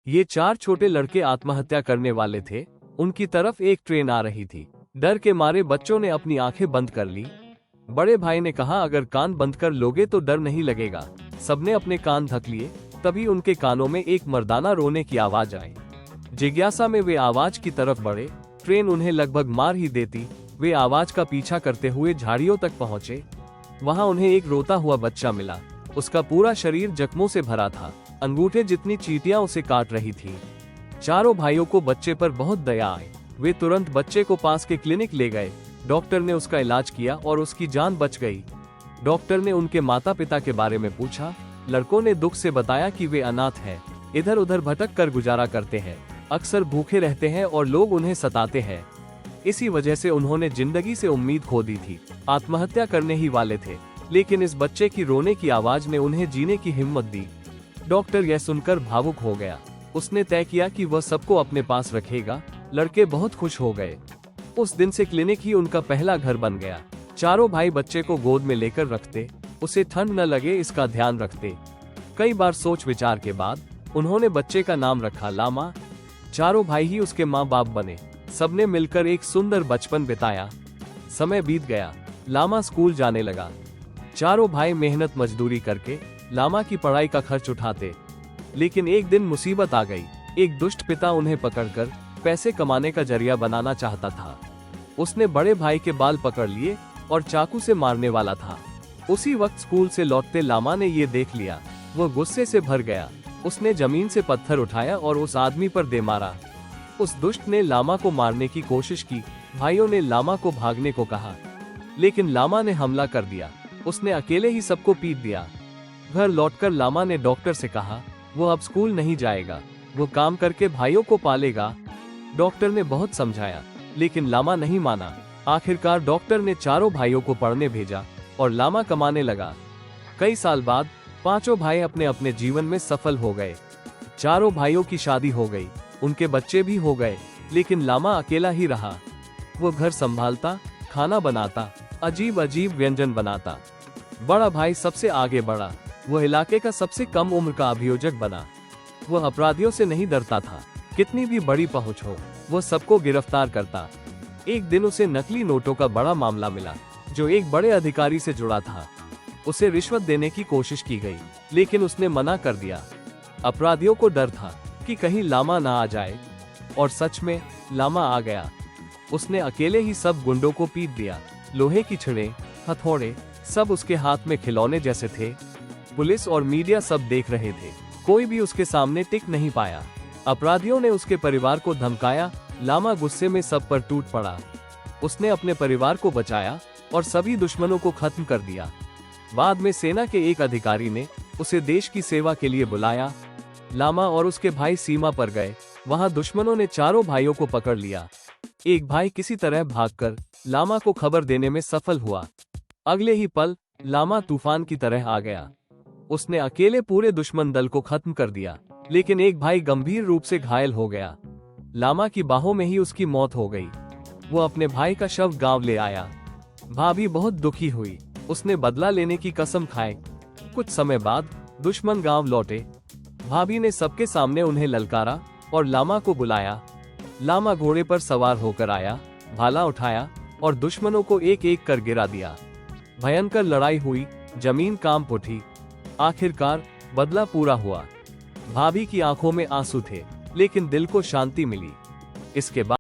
ये 4 छोटे लड़के आत्महत्या करने वाले थे। उनकी तरफ एक ट्रेन आ रही थी। डर के मारे बच्चों ने अपनी आंखें बंद कर ली। बड़े भाई ने कहा, अगर कान बंद कर लोगे तो डर नहीं लगेगा। सबने अपने कान ढक लिए। तभी उनके कानों में एक मर्दाना रोने की आवाज आई। जिज्ञासा में वे आवाज की तरफ बढ़े। ट्रेन उन्हें लगभग मार ही देती। वे आवाज का पीछा करते हुए झाड़ियों तक पहुंचे। वहां उन्हें एक रोता हुआ बच्चा मिला। उसका पूरा शरीर जख्मों से भरा था। अंगूठे जितनी चींटियां उसे काट रही थी। चारों भाइयों को बच्चे पर बहुत दया आई। वे तुरंत बच्चे को पास के क्लिनिक ले गए। डॉक्टर ने उसका इलाज किया और उसकी जान बच गई। डॉक्टर ने उनके माता पिता के बारे में पूछा। लड़कों ने दुख से बताया कि वे अनाथ हैं, इधर उधर भटक कर गुजारा करते हैं, अक्सर भूखे रहते हैं और लोग उन्हें सताते हैं। इसी वजह से उन्होंने जिंदगी से उम्मीद खो दी थी। आत्महत्या करने ही वाले थे, लेकिन इस बच्चे की रोने की आवाज ने उन्हें जीने की हिम्मत दी। डॉक्टर यह सुनकर भावुक हो गया। उसने तय किया कि वह सबको अपने पास रखेगा। लड़के बहुत खुश हो गए। उस दिन से क्लिनिक ही उनका पहला घर बन गया। चारों भाई बच्चे को गोद में लेकर रखते, उसे ठंड न लगे इसका ध्यान रखते। कई बार सोच विचार के बाद उन्होंने बच्चे का नाम रखा लामा। चारों भाई ही उसके माँ बाप बने। सबने मिलकर एक सुंदर बचपन बिताया। समय बीत गया। लामा स्कूल जाने लगा। चारों भाई मेहनत मजदूरी करके लामा की पढ़ाई का खर्च उठाते। लेकिन एक दिन मुसीबत आ गई। एक दुष्ट पिता उन्हें पकड़कर पैसे कमाने का जरिया बनाना चाहता था। उसने बड़े भाई के बाल पकड़ लिए और चाकू से मारने वाला था। उसी वक्त स्कूल से लौटते लामा ने ये देख लिया। वह गुस्से से भर गया। उसने जमीन से पत्थर उठाया और उस आदमी पर दे मारा। उस दुष्ट ने लामा को मारने की कोशिश की। भाइयों ने लामा को भागने को कहा, लेकिन लामा ने हमला कर दिया। उसने अकेले ही सबको पीट दिया। घर लौटकर लामा ने डॉक्टर से कहा, वो अब स्कूल नहीं जाएगा, वो काम करके भाइयों को पालेगा। डॉक्टर ने बहुत समझाया, लेकिन लामा नहीं माना। आखिरकार डॉक्टर ने चारों भाइयों को पढ़ने भेजा और लामा कमाने लगा। कई साल बाद पांचों भाई अपने अपने जीवन में सफल हो गए। चारों भाइयों की शादी हो गई, उनके बच्चे भी हो गए, लेकिन लामा अकेला ही रहा। वो घर संभालता, खाना बनाता, अजीब अजीब व्यंजन बनाता। बड़ा भाई सबसे आगे बढ़ा। वह इलाके का सबसे कम उम्र का अभियोजक बना। वह अपराधियों से नहीं डरता था। कितनी भी बड़ी पहुंच हो, वह सबको गिरफ्तार करता। एक दिन उसे नकली नोटों का बड़ा मामला मिला, जो एक बड़े अधिकारी से जुड़ा था। उसे रिश्वत देने की कोशिश की गई, लेकिन उसने मना कर दिया। अपराधियों को डर था कि कहीं लामा ना आ जाए, और सच में लामा आ गया। उसने अकेले ही सब गुंडों को पीट दिया। लोहे की छड़ें, हथौड़े, सब उसके हाथ में खिलौने जैसे थे। पुलिस और मीडिया सब देख रहे थे। कोई भी उसके सामने टिक नहीं पाया। अपराधियों ने उसके परिवार को धमकाया। लामा गुस्से में सब पर टूट पड़ा। उसने अपने परिवार को बचाया और सभी दुश्मनों को खत्म कर दिया। बाद में सेना के एक अधिकारी ने उसे देश की सेवा के लिए बुलाया। लामा और उसके भाई सीमा पर गए। वहां दुश्मनों ने चारों भाइयों को पकड़ लिया। एक भाई किसी तरह भागकर लामा को खबर देने में सफल हुआ। अगले ही पल लामा तूफान की तरह आ गया। उसने अकेले पूरे दुश्मन दल को खत्म कर दिया, लेकिन एक भाई गंभीर रूप से घायल हो गया। लामा की बाहों में ही उसकी मौत हो गई। वो अपने भाई का शव गांव ले आया। भाभी बहुत दुखी हुई। उसने बदला लेने की कसम खाई। कुछ समय बाद दुश्मन गांव लौटे। भाभी ने सबके सामने उन्हें ललकारा और लामा को बुलाया। लामा घोड़े पर सवार होकर आया, भाला उठाया और दुश्मनों को एक एक कर गिरा दिया। भयंकर लड़ाई हुई, जमीन कांप उठी। आखिरकार बदला पूरा हुआ। भाभी की आंखों में आंसू थे, लेकिन दिल को शांति मिली। इसके बाद